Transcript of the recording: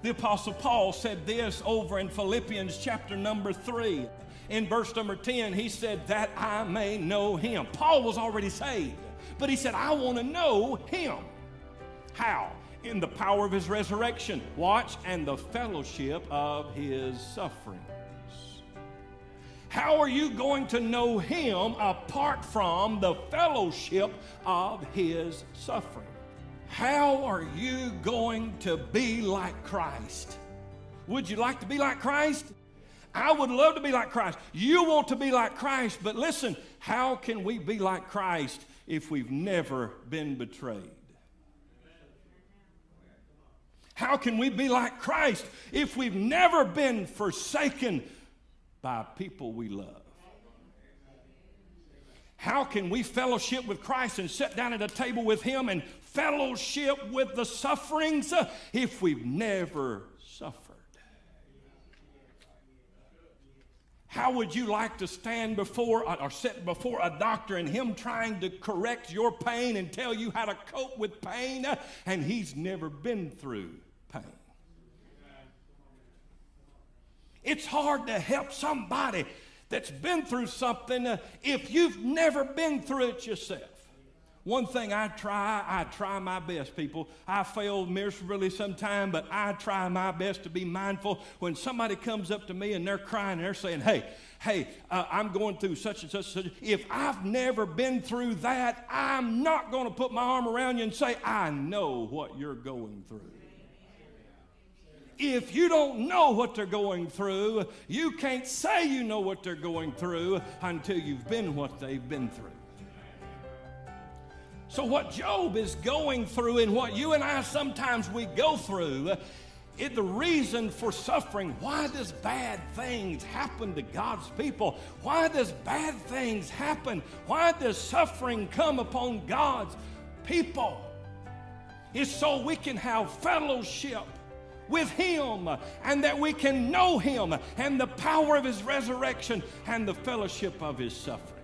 The Apostle Paul said this over in Philippians chapter number 3. In verse number 10, he said, that I may know him. Paul was already saved, but he said, I want to know him. How? In the power of his resurrection. Watch, and the fellowship of his sufferings. How are you going to know him apart from the fellowship of his suffering? How are you going to be like Christ? Would you like to be like Christ? I would love to be like Christ. You want to be like Christ, but listen, how can we be like Christ if we've never been betrayed? How can we be like Christ if we've never been forsaken by people we love? How can we fellowship with Christ and sit down at a table with him and fellowship with the sufferings if we've never suffered? How would you like to stand before or sit before a doctor and him trying to correct your pain and tell you how to cope with pain, and he's never been through pain? It's hard to help somebody that's been through something if you've never been through it yourself. One thing I try my best, people. I fail miserably sometime, but I try my best to be mindful. When somebody comes up to me and they're crying and they're saying, hey, I'm going through such and such and such. If I've never been through that, I'm not going to put my arm around you and say, I know what you're going through. If you don't know what they're going through, you can't say you know what they're going through until you've been what they've been through. So what Job is going through and what you and I sometimes we go through, the reason for suffering, why does bad things happen to God's people? Why does bad things happen? Why does suffering come upon God's people? It's so we can have fellowship with him and that we can know him and the power of his resurrection and the fellowship of his suffering.